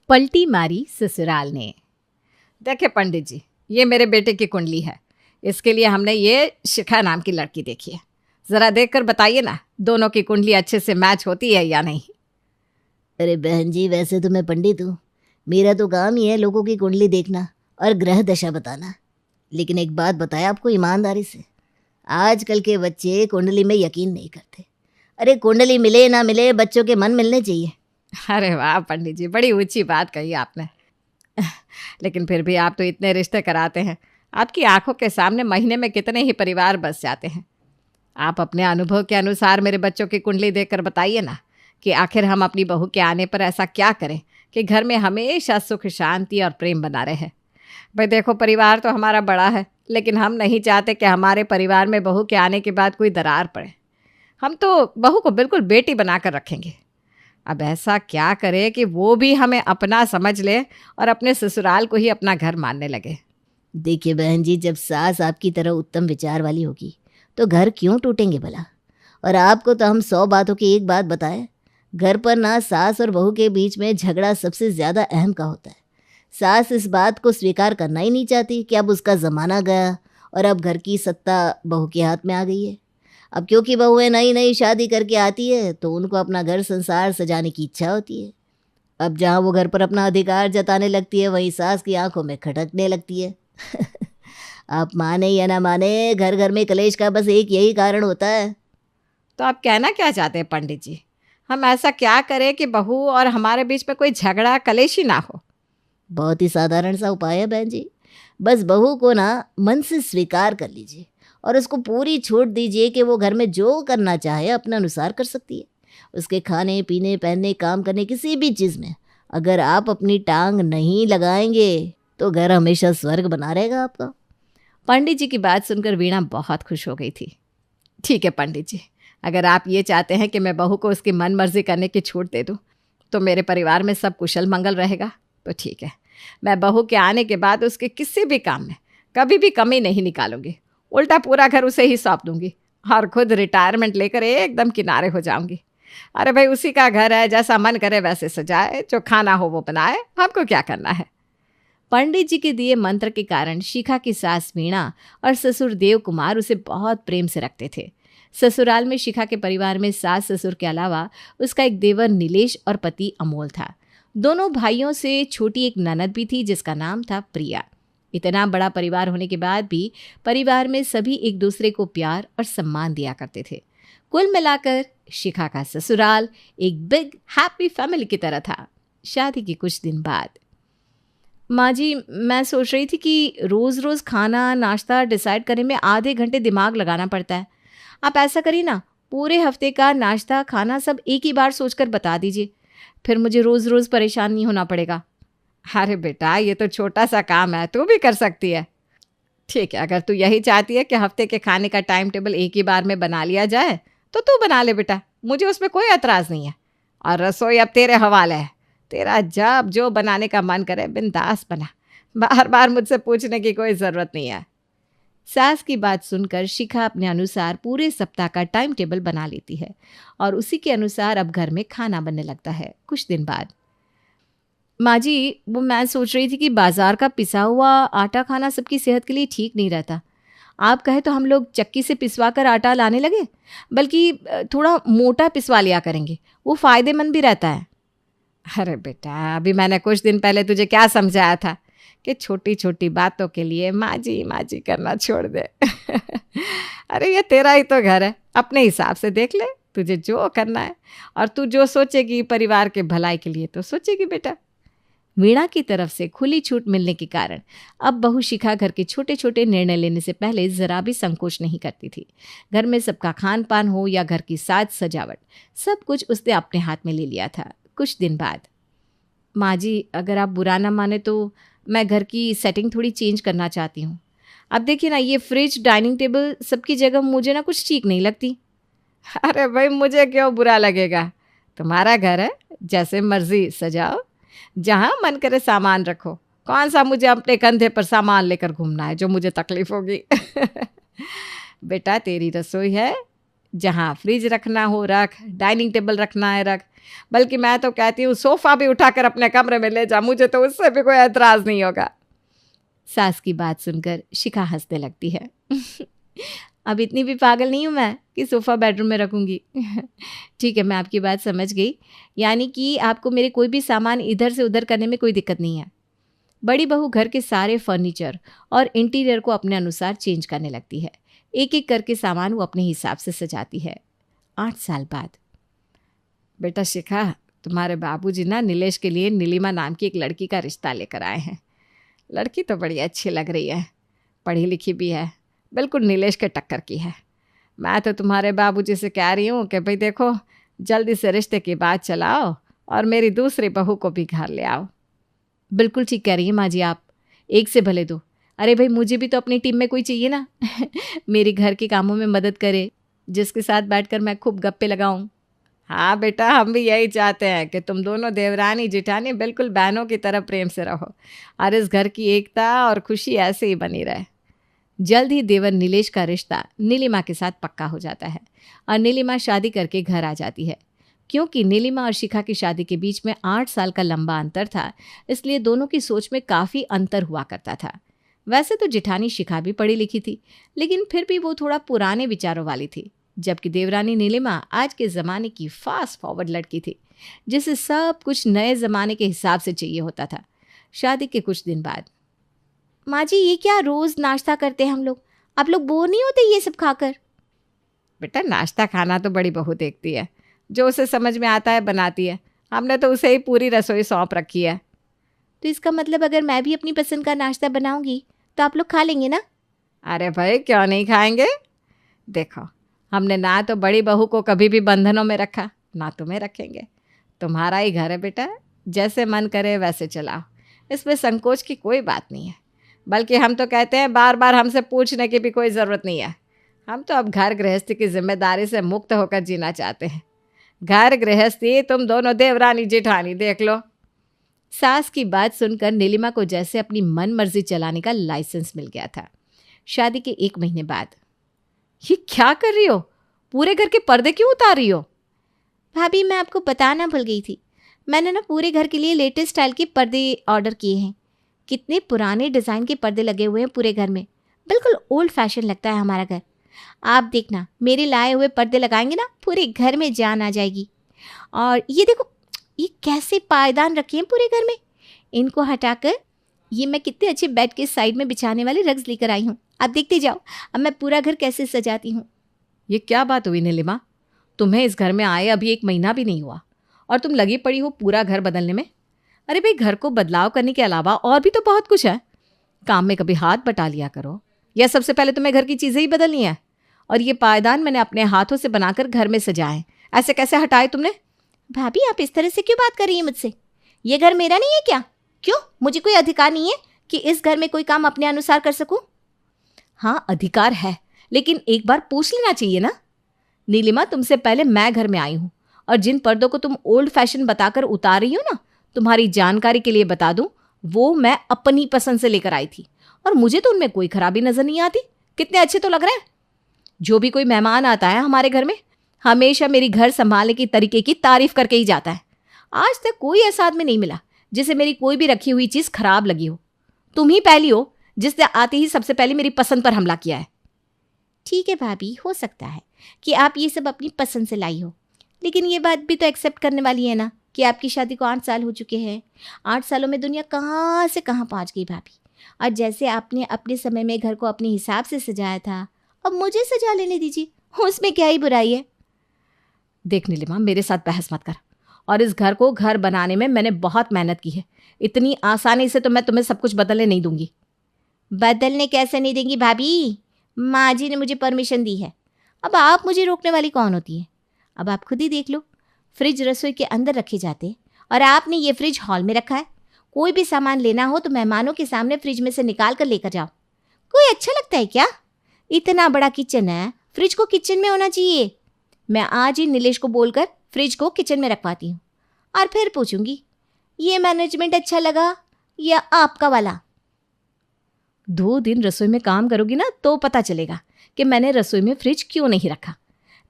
पलटी मारी ससुराल ने। देखे पंडित जी, ये मेरे बेटे की कुंडली है। इसके लिए हमने ये शिखा नाम की लड़की देखी है। ज़रा देखकर बताइए ना, दोनों की कुंडली अच्छे से मैच होती है या नहीं। अरे बहन जी, वैसे तो मैं पंडित हूँ, मेरा तो काम ही है लोगों की कुंडली देखना और ग्रह दशा बताना। लेकिन एक बात बताया आपको ईमानदारी से, आजकल के बच्चे कुंडली में यकीन नहीं करते। अरे कुंडली मिले ना मिले, बच्चों के मन मिलने चाहिए। अरे वाह पंडित जी, बड़ी ऊंची बात कही आपने। लेकिन फिर भी आप तो इतने रिश्ते कराते हैं, आपकी आंखों के सामने महीने में कितने ही परिवार बस जाते हैं। आप अपने अनुभव के अनुसार मेरे बच्चों की कुंडली देखकर बताइए ना कि आखिर हम अपनी बहू के आने पर ऐसा क्या करें कि घर में हमेशा सुख शांति और प्रेम बना रहे। भाई देखो, परिवार तो हमारा बड़ा है, लेकिन हम नहीं चाहते कि हमारे परिवार में बहू के आने के बाद कोई दरार पड़े। हम तो बहू को बिल्कुल बेटी बनाकर रखेंगे। अब ऐसा क्या करें कि वो भी हमें अपना समझ ले और अपने ससुराल को ही अपना घर मानने लगे। देखिए बहन जी, जब सास आपकी तरह उत्तम विचार वाली होगी तो घर क्यों टूटेंगे भला। और आपको तो हम 100 बातों की एक बात बताएं, घर पर ना सास और बहू के बीच में झगड़ा सबसे ज़्यादा अहम का होता है। सास इस बात को स्वीकार करना ही नहीं चाहती कि अब उसका ज़माना गया और अब घर की सत्ता बहू के हाथ में आ गई है। अब क्योंकि बहुएं नई नई शादी करके आती है तो उनको अपना घर संसार सजाने की इच्छा होती है। अब जहाँ वो घर पर अपना अधिकार जताने लगती है, वहीं सास की आंखों में खटकने लगती है। आप माने या ना माने, घर घर में कलेश का बस एक यही कारण होता है। तो आप कहना क्या चाहते हैं पंडित जी? हम ऐसा क्या करें कि बहू और हमारे बीच में कोई झगड़ा कलेश ही ना हो? बहुत ही साधारण सा उपाय है बहन जी। बस बहू को ना मन से स्वीकार कर लीजिए और उसको पूरी छूट दीजिए कि वो घर में जो करना चाहे अपने अनुसार कर सकती है। उसके खाने पीने पहनने काम करने किसी भी चीज़ में अगर आप अपनी टांग नहीं लगाएंगे तो घर हमेशा स्वर्ग बना रहेगा आपका। पंडित जी की बात सुनकर वीणा बहुत खुश हो गई थी। ठीक है पंडित जी, अगर आप ये चाहते हैं कि मैं बहू को उसकी मन मर्जी करने की छूट दे दूँ तो मेरे परिवार में सब कुशल मंगल रहेगा। तो ठीक है, मैं बहू के आने के बाद उसके किसी भी काम में कभी भी कमी नहीं निकालूंगी। उल्टा पूरा घर उसे ही सौंप दूंगी और खुद रिटायरमेंट लेकर एकदम किनारे हो जाऊंगी। अरे भाई, उसी का घर है, जैसा मन करे वैसे सजाए, जो खाना हो वो बनाए, हमको क्या करना है। पंडित जी के दिए मंत्र के कारण शिखा की सास वीणा और ससुर देव कुमार उसे बहुत प्रेम से रखते थे। ससुराल में शिखा के परिवार में सास ससुर के अलावा उसका एक देवर नीलेश और पति अमोल था। दोनों भाइयों से छोटी एक ननद भी थी जिसका नाम था प्रिया। इतना बड़ा परिवार होने के बाद भी परिवार में सभी एक दूसरे को प्यार और सम्मान दिया करते थे। कुल मिलाकर शिखा का ससुराल एक बिग हैप्पी फैमिली की तरह था। शादी के कुछ दिन बाद, माँ जी, मैं सोच रही थी कि रोज़ रोज़ खाना नाश्ता डिसाइड करने में आधे घंटे दिमाग लगाना पड़ता है। आप ऐसा करिए ना, पूरे हफ्ते का नाश्ता खाना सब एक ही बार सोचकर बता दीजिए, फिर मुझे रोज़ रोज़ परेशान नहीं होना पड़ेगा। अरे बेटा, ये तो छोटा सा काम है, तू भी कर सकती है। ठीक है, अगर तू यही चाहती है कि हफ्ते के खाने का टाइम टेबल एक ही बार में बना लिया जाए तो तू बना ले बेटा, मुझे उसमें कोई एतराज़ नहीं है। और रसोई अब तेरे हवाले है, तेरा जब जो बनाने का मन करे बिंदास बना, बार बार मुझसे पूछने की कोई ज़रूरत नहीं है। सास की बात सुनकर शिखा अपने अनुसार पूरे सप्ताह का टाइम टेबल बना लेती है और उसी के अनुसार अब घर में खाना बनने लगता है। कुछ दिन बाद, माँ जी, वो मैं सोच रही थी कि बाजार का पिसा हुआ आटा खाना सबकी सेहत के लिए ठीक नहीं रहता। आप कहे तो हम लोग चक्की से पिसवा कर आटा लाने लगे, बल्कि थोड़ा मोटा पिसवा लिया करेंगे, वो फ़ायदेमंद भी रहता है। अरे बेटा, अभी मैंने कुछ दिन पहले तुझे क्या समझाया था कि छोटी छोटी बातों के लिए माँ जी करना छोड़ दे। अरे ये तेरा ही तो घर है, अपने हिसाब से देख ले, तुझे जो करना है और तू जो सोचेगी परिवार के भलाई के लिए तो सोचेगी बेटा। वीणा की तरफ से खुली छूट मिलने के कारण अब बहू शिखा घर के छोटे छोटे निर्णय लेने से पहले जरा भी संकोच नहीं करती थी। घर में सबका खान पान हो या घर की साज सजावट, सब कुछ उसने अपने हाथ में ले लिया था। कुछ दिन बाद, माँ जी, अगर आप बुरा ना माने तो मैं घर की सेटिंग थोड़ी चेंज करना चाहती हूँ। अब देखिए ना, ये फ्रिज डाइनिंग टेबल सबकी जगह मुझे ना कुछ ठीक नहीं लगती। अरे भाई, मुझे क्यों बुरा लगेगा, तुम्हारा घर है, जैसे मर्जी सजाओ, जहाँ मन करे सामान रखो। कौन सा मुझे अपने कंधे पर सामान लेकर घूमना है जो मुझे तकलीफ होगी। बेटा, तेरी रसोई है, जहाँ फ्रिज रखना हो रख, डाइनिंग टेबल रखना है रख, बल्कि मैं तो कहती हूँ सोफ़ा भी उठाकर अपने कमरे में ले जा, मुझे तो उससे भी कोई एतराज़ नहीं होगा। सास की बात सुनकर शिखा हंसने लगती है। अब इतनी भी पागल नहीं हूँ मैं कि सोफ़ा बेडरूम में रखूँगी। ठीक है, मैं आपकी बात समझ गई। यानी कि आपको मेरे कोई भी सामान इधर से उधर करने में कोई दिक्कत नहीं है। बड़ी बहू घर के सारे फर्नीचर और इंटीरियर को अपने अनुसार चेंज करने लगती है। एक एक करके सामान वो अपने हिसाब से सजाती है। 8 साल बाद। बेटा शिखा, तुम्हारे बाबूजी ना नीलेश के लिए नीलिमा नाम की एक लड़की का रिश्ता लेकर आए हैं। लड़की तो बड़ी अच्छी लग रही है, पढ़ी लिखी भी है, बिल्कुल नीलेश के टक्कर की है। मैं तो तुम्हारे बाबूजी से कह रही हूँ कि भाई देखो, जल्दी से रिश्ते की बात चलाओ और मेरी दूसरी बहू को भी घर ले आओ। बिल्कुल ठीक कह रही हैं माँ जी आप, एक से भले दो। अरे भाई, मुझे भी तो अपनी टीम में कोई चाहिए ना मेरी घर के कामों में मदद करे, जिसके साथ बैठकर मैं खूब गप्पे लगाऊं। हाँ बेटा, हम भी यही चाहते हैं कि तुम दोनों देवरानी जिठानी बिल्कुल बहनों की तरह प्रेम से रहो और इस घर की एकता और खुशी ऐसे ही बनी रहे। जल्द ही देवर नीलेश का रिश्ता नीलिमा के साथ पक्का हो जाता है और नीलिमा शादी करके घर आ जाती है। क्योंकि नीलिमा और शिखा की शादी के बीच में 8 साल का लंबा अंतर था, इसलिए दोनों की सोच में काफ़ी अंतर हुआ करता था। वैसे तो जिठानी शिखा भी पढ़ी लिखी थी, लेकिन फिर भी वो थोड़ा पुराने विचारों वाली थी, जबकि देवरानी नीलिमा आज के ज़माने की फास्ट फॉरवर्ड लड़की थी, जिसे सब कुछ नए ज़माने के हिसाब से चाहिए होता था। शादी के कुछ दिन बाद। माँ जी, ये क्या रोज़ नाश्ता करते हैं हम लोग? आप लोग बोर नहीं होते ये सब खाकर? बेटा, नाश्ता खाना तो बड़ी बहू देखती है, जो उसे समझ में आता है बनाती है। हमने तो उसे ही पूरी रसोई सौंप रखी है। तो इसका मतलब अगर मैं भी अपनी पसंद का नाश्ता बनाऊंगी तो आप लोग खा लेंगे ना? अरे भाई, क्यों नहीं खाएंगे। देखो, हमने ना तो बड़ी बहू को कभी भी बंधनों में रखा, ना तुम्हें रखेंगे। तुम्हारा ही घर है बेटा, जैसे मन करे वैसे चलाओ, इसमें संकोच की कोई बात नहीं है। बल्कि हम तो कहते हैं बार बार हमसे पूछने की भी कोई ज़रूरत नहीं है। हम तो अब घर गृहस्थी की जिम्मेदारी से मुक्त होकर जीना चाहते हैं। घर गृहस्थी तुम दोनों देवरानी जेठानी देख लो। सास की बात सुनकर नीलिमा को जैसे अपनी मन मर्जी चलाने का लाइसेंस मिल गया था। शादी के 1 महीने बाद। ये क्या कर रही हो? पूरे घर के पर्दे क्यों उतार रही हो? भाभी, मैं आपको बताना भूल गई थी, मैंने ना पूरे घर के लिए लेटेस्ट स्टाइल के पर्दे ऑर्डर किए हैं। कितने पुराने डिज़ाइन के पर्दे लगे हुए हैं पूरे घर में, बिल्कुल ओल्ड फैशन लगता है हमारा घर। आप देखना, मेरे लाए हुए पर्दे लगाएंगे ना, पूरे घर में जान आ जाएगी। और ये देखो, ये कैसे पायदान रखे हैं पूरे घर में। इनको हटाकर ये मैं कितने अच्छे बेड के साइड में बिछाने वाले रग्स लेकर आई हूँ। आप देखते जाओ अब मैं पूरा घर कैसे सजाती हूँ। ये क्या बात हुई नीलिमा? तुम्हें इस घर में आए अभी 1 महीना भी नहीं हुआ और तुम लगी पड़ी हो पूरा घर बदलने में। अरे भाई, घर को बदलाव करने के अलावा और भी तो बहुत कुछ है। काम में कभी हाथ बटा लिया करो, या सबसे पहले तुम्हें घर की चीज़ें ही बदलनी है। और ये पायदान मैंने अपने हाथों से बनाकर घर में सजाए, ऐसे कैसे हटाए तुमने? भाभी, आप इस तरह से क्यों बात कर रही हैं मुझसे? ये घर मेरा नहीं है क्या? क्यों, मुझे कोई अधिकार नहीं है कि इस घर में कोई काम अपने अनुसार कर सकूं? हाँ, अधिकार है, लेकिन एक बार पूछ लेना चाहिए ना। नीलिमा, तुमसे पहले मैं घर में आई हूँ, और जिन पर्दों को तुम ओल्ड फैशन बताकर उतार रही हो ना, तुम्हारी जानकारी के लिए बता दूं, वो मैं अपनी पसंद से लेकर आई थी, और मुझे तो उनमें कोई खराबी नजर नहीं आती। कितने अच्छे तो लग रहे हैं। जो भी कोई मेहमान आता है हमारे घर में, हमेशा मेरी घर संभालने की तरीके की तारीफ करके ही जाता है। आज तक कोई ऐसा आदमी नहीं मिला जिसे मेरी कोई भी रखी हुई चीज़ खराब लगी हो। तुम ही पहली हो जिसने आते ही सबसे पहले मेरी पसंद पर हमला किया है। ठीक है भाभी, हो सकता है कि आप ये सब अपनी पसंद से लाई हो, लेकिन ये बात भी तो एक्सेप्ट करने वाली है ना कि आपकी शादी को 8 साल हो चुके हैं। 8 सालों में दुनिया कहाँ से कहाँ पहुँच गई भाभी। और जैसे आपने अपने समय में घर को अपने हिसाब से सजाया था, अब मुझे सजा लेने दीजिए, उसमें क्या ही बुराई है। देख नीलिमा, मेरे साथ बहस मत कर। और इस घर को घर बनाने में मैंने बहुत मेहनत की है। इतनी आसानी से तो मैं तुम्हें सब कुछ बदलने नहीं दूंगी। बदलने कैसे नहीं देंगी भाभी? माँ जी ने मुझे परमिशन दी है, अब आप मुझे रोकने वाली कौन होती है? अब आप खुद ही देख लो, फ्रिज रसोई के अंदर रखे जाते हैं और आपने ये फ्रिज हॉल में रखा है। कोई भी सामान लेना हो तो मेहमानों के सामने फ्रिज में से निकाल कर लेकर जाओ। कोई अच्छा लगता है क्या? इतना बड़ा किचन है, फ्रिज को किचन में होना चाहिए। मैं आज ही नीलेश को बोलकर फ्रिज को किचन में रखवाती हूँ और फिर पूछूंगी, ये मैनेजमेंट अच्छा लगा या आपका वाला? 2 दिन रसोई में काम करोगी ना तो पता चलेगा कि मैंने रसोई में फ्रिज क्यों नहीं रखा।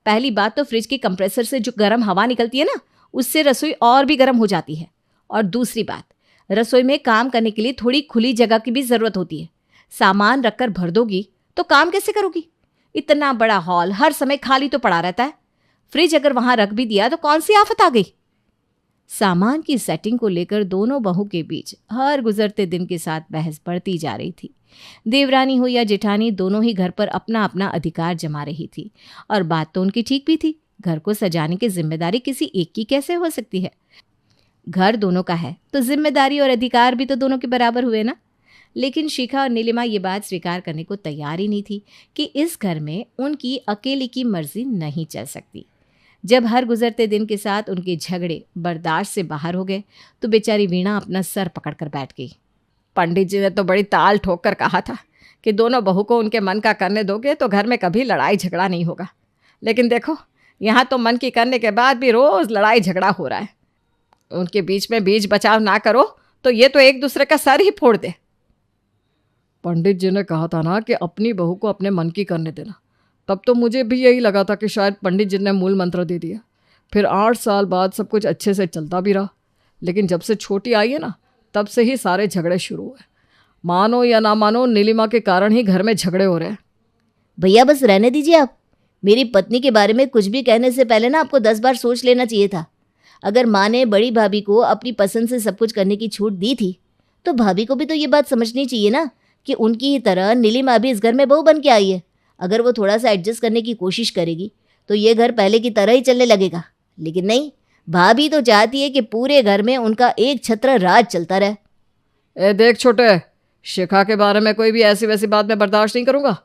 पहली बात तो फ्रिज की कंप्रेसर से जो गर्म हवा निकलती है ना, उससे रसोई और भी गर्म हो जाती है। और दूसरी बात, रसोई में काम करने के लिए थोड़ी खुली जगह की भी ज़रूरत होती है। सामान रखकर भर दोगी तो काम कैसे करोगी? इतना बड़ा हॉल हर समय खाली तो पड़ा रहता है। फ्रिज अगर वहां रख भी दिया तो कौन सी आफत आ गई? सामान की सेटिंग को लेकर दोनों बहू के बीच हर गुजरते दिन के साथ बहस बढ़ती जा रही थी। देवरानी हो या जेठानी, दोनों ही घर पर अपना अपना अधिकार जमा रही थी। और बात तो उनकी ठीक भी थी। घर को सजाने की जिम्मेदारी किसी एक की कैसे हो सकती है? घर दोनों का है तो जिम्मेदारी और अधिकार भी तो दोनों के बराबर हुए ना। लेकिन शिखा और नीलिमा ये बात स्वीकार करने को तैयार ही नहीं थी कि इस घर में उनकी अकेले की मर्जी नहीं चल सकती। जब हर गुजरते दिन के साथ उनके झगड़े बर्दाश्त से बाहर हो गए तो बेचारी वीणा अपना सर पकड़कर बैठ गई। पंडित जी ने तो बड़ी ताल ठोक कर कहा था कि दोनों बहू को उनके मन का करने दोगे तो घर में कभी लड़ाई झगड़ा नहीं होगा। लेकिन देखो, यहाँ तो मन की करने के बाद भी रोज़ लड़ाई झगड़ा हो रहा है। उनके बीच में बीच बचाव ना करो तो ये तो एक दूसरे का सर ही फोड़ दे। पंडित जी ने कहा था ना कि अपनी बहू को अपने मन की करने देना। तब तो मुझे भी यही लगा था कि शायद पंडित जी ने मूल मंत्र दे दिया। फिर 8 साल बाद सब कुछ अच्छे से चलता भी रहा। लेकिन जब से छोटी आई है ना, तब से ही सारे झगड़े शुरू हुए। मानो या ना मानो, नीलिमा के कारण ही घर में झगड़े हो रहे हैं। भैया बस रहने दीजिए आप। मेरी पत्नी के बारे में कुछ भी कहने से पहले ना आपको 10 बार सोच लेना चाहिए था। अगर माँ ने बड़ी भाभी को अपनी पसंद से सब कुछ करने की छूट दी थी तो भाभी को भी तो ये बात समझनी चाहिए ना कि उनकी ही तरह नीलिमा भी इस घर में बहू बन के आई है। अगर वो थोड़ा सा एडजस्ट करने की कोशिश करेगी तो ये घर पहले की तरह ही चलने लगेगा। लेकिन नहीं, भाभी तो चाहती है कि पूरे घर में उनका एक छत्र राज चलता रहे। ए देख छोटे, शिखा के बारे में कोई भी ऐसी वैसी बात मैं बर्दाश्त नहीं करूँगा।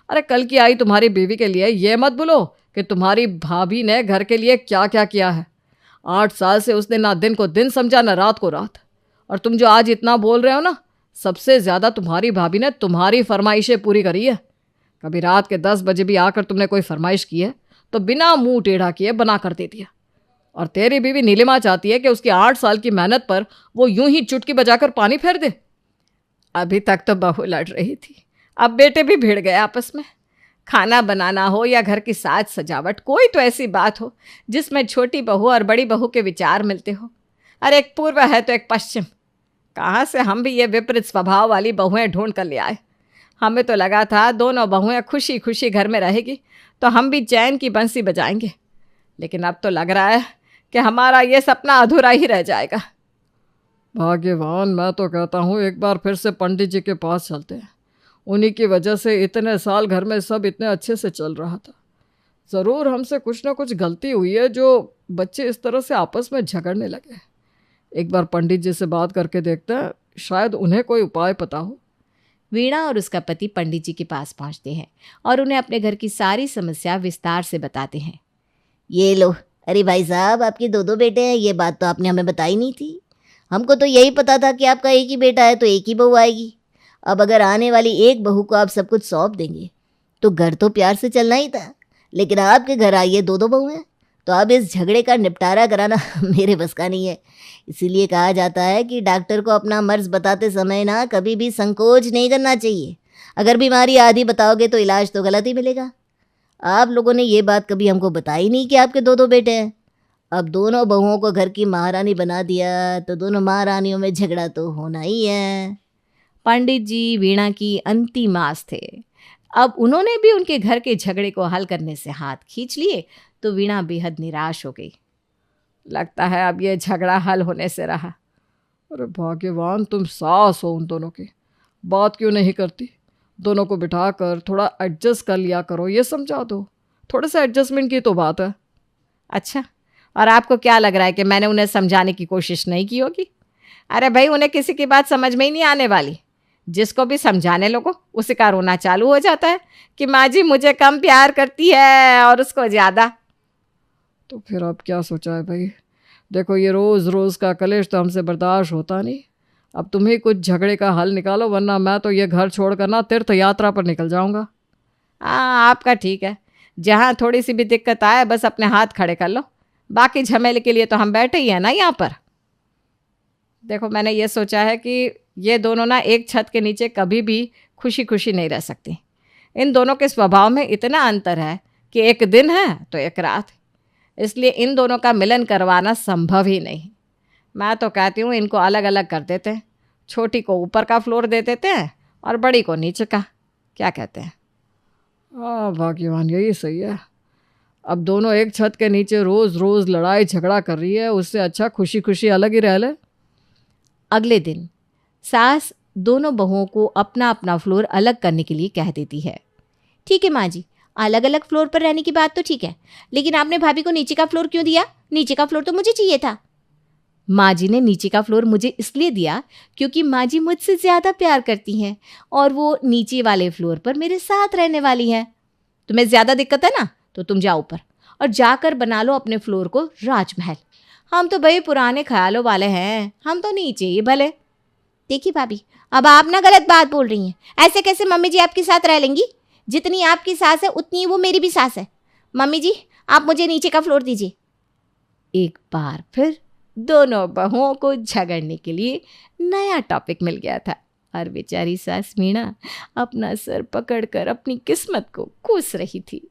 अरे कल की आई तुम्हारी बीवी के लिए ये मत बोलो कि तुम्हारी भाभी ने घर के लिए क्या क्या किया है। 8 साल से उसने ना दिन को दिन समझा ना रात को रात। और तुम जो आज इतना बोल रहे हो ना, सबसे ज़्यादा तुम्हारी भाभी ने तुम्हारी फरमाइशें पूरी करी है। कभी रात के 10 बजे भी आकर तुमने कोई फरमाइश की है तो बिना मुंह टेढ़ा किए बना कर दे दिया। और तेरी बीवी नीलिमा चाहती है कि उसकी 8 साल की मेहनत पर वो यूं ही चुटकी बजाकर पानी फेर दे। अभी तक तो बहू लड़ रही थी, अब बेटे भी भिड़ गए आपस में। खाना बनाना हो या घर की साज सजावट, कोई तो ऐसी बात हो जिसमें छोटी बहू और बड़ी बहू के विचार मिलते हो। अरे एक पूर्व है तो एक पश्चिम। कहाँ से हम भी ये विपरीत स्वभाव वाली बहुएं ढूंढ कर ले आए। हमें तो लगा था दोनों बहुएं खुशी खुशी घर में रहेगी तो हम भी चैन की बंसी बजाएंगे। लेकिन अब तो लग रहा है कि हमारा ये सपना अधूरा ही रह जाएगा। भाग्यवान, मैं तो कहता हूँ एक बार फिर से पंडित जी के पास चलते हैं। उन्हीं की वजह से इतने साल घर में सब इतने अच्छे से चल रहा था। ज़रूर हमसे कुछ ना कुछ गलती हुई है जो बच्चे इस तरह से आपस में झगड़ने लगे। एक बार पंडित जी से बात करके देखते हैं, शायद उन्हें कोई उपाय पता हो। वीणा और उसका पति पंडित जी के पास पहुंचते हैं और उन्हें अपने घर की सारी समस्या विस्तार से बताते हैं। ये लो, अरे भाई साहब, आपके 2 बेटे हैं, ये बात तो आपने हमें बताई नहीं थी। हमको तो यही पता था कि आपका एक ही बेटा है तो एक ही बहू आएगी। अब अगर आने वाली एक बहू को आप सब कुछ सौंप देंगे तो घर तो प्यार से चलना ही था। लेकिन आपके घर आइए 2 बहू हैं तो अब इस झगड़े का निपटारा कराना मेरे बस का नहीं है। इसीलिए कहा जाता है कि डॉक्टर को अपना मर्ज बताते समय ना कभी भी संकोच नहीं करना चाहिए। अगर बीमारी आधी बताओगे तो इलाज तो गलत ही मिलेगा। आप लोगों ने ये बात कभी हमको बताई नहीं कि आपके 2 बेटे हैं। अब दोनों बहुओं को घर की महारानी बना दिया तो दोनों महारानियों में झगड़ा तो होना ही है। पंडित जी वीणा की अंतिम आस थे। अब उन्होंने भी उनके घर के झगड़े को हल करने से हाथ खींच लिए तो वीणा बेहद निराश हो गई। लगता है अब ये झगड़ा हल होने से रहा। अरे भाग्यवान, तुम सास हो उन दोनों की, बात क्यों नहीं करती? दोनों को बिठाकर थोड़ा एडजस्ट कर लिया करो, ये समझा दो। थोड़े से एडजस्टमेंट की तो बात है। अच्छा, और आपको क्या लग रहा है कि मैंने उन्हें समझाने की कोशिश नहीं की होगी? अरे भाई, उन्हें किसी की बात समझ में ही नहीं आने वाली। जिसको भी समझाने लगो उसी का रोना चालू हो जाता है कि माँ जी मुझे कम प्यार करती है और उसको ज़्यादा। तो फिर अब क्या सोचा है भाई? देखो, ये रोज़ रोज़ का कलेश तो हमसे बर्दाश्त होता नहीं। अब तुम ही कुछ झगड़े का हल निकालो, वरना मैं तो ये घर छोड़कर ना तीर्थ यात्रा पर निकल जाऊंगा। हाँ, आपका ठीक है। जहाँ थोड़ी सी भी दिक्कत आए बस अपने हाथ खड़े कर लो। बाकी झमेले के लिए तो हम बैठे ही हैं ना यहाँ पर। देखो, मैंने ये सोचा है कि ये दोनों ना एक छत के नीचे कभी भी खुशी खुशी नहीं रह सकती। इन दोनों के स्वभाव में इतना अंतर है कि एक दिन है तो एक रात, इसलिए इन दोनों का मिलन करवाना संभव ही नहीं। मैं तो कहती हूँ इनको अलग अलग कर देते हैं, छोटी को ऊपर का फ्लोर दे देते हैं और बड़ी को नीचे का। क्या कहते हैं? हाँ भाग्यवान, यही सही है। अब दोनों एक छत के नीचे रोज़ रोज़ लड़ाई झगड़ा कर रही है, उससे अच्छा खुशी खुशी अलग ही रह ले। अगले दिन सास दोनों बहुओं को अपना अपना फ्लोर अलग करने के लिए कह देती है। ठीक है माँ जी, अलग अलग फ्लोर पर रहने की बात तो ठीक है, लेकिन आपने भाभी को नीचे का फ्लोर क्यों दिया? नीचे का फ्लोर तो मुझे चाहिए था। माँ जी ने नीचे का फ्लोर मुझे इसलिए दिया क्योंकि माँ जी मुझसे ज़्यादा प्यार करती हैं और वो नीचे वाले फ्लोर पर मेरे साथ रहने वाली हैं। तुम्हें ज़्यादा दिक्कत है ना, तो तुम जाओ ऊपर और जाकर बना लो अपने फ्लोर को राजमहल। हम तो भाई पुराने ख्यालों वाले हैं, हम तो नीचे ही भले। देखिए भाभी, अब आप ना गलत बात बोल रही हैं। ऐसे कैसे मम्मी जी आपके साथ रह लेंगी? जितनी आपकी सास है उतनी ही वो मेरी भी सास है। मम्मी जी, आप मुझे नीचे का फ्लोर दीजिए। एक बार फिर दोनों बहुओं को झगड़ने के लिए नया टॉपिक मिल गया था और बेचारी सास मीणा अपना सर पकड़कर अपनी किस्मत को कोस रही थी।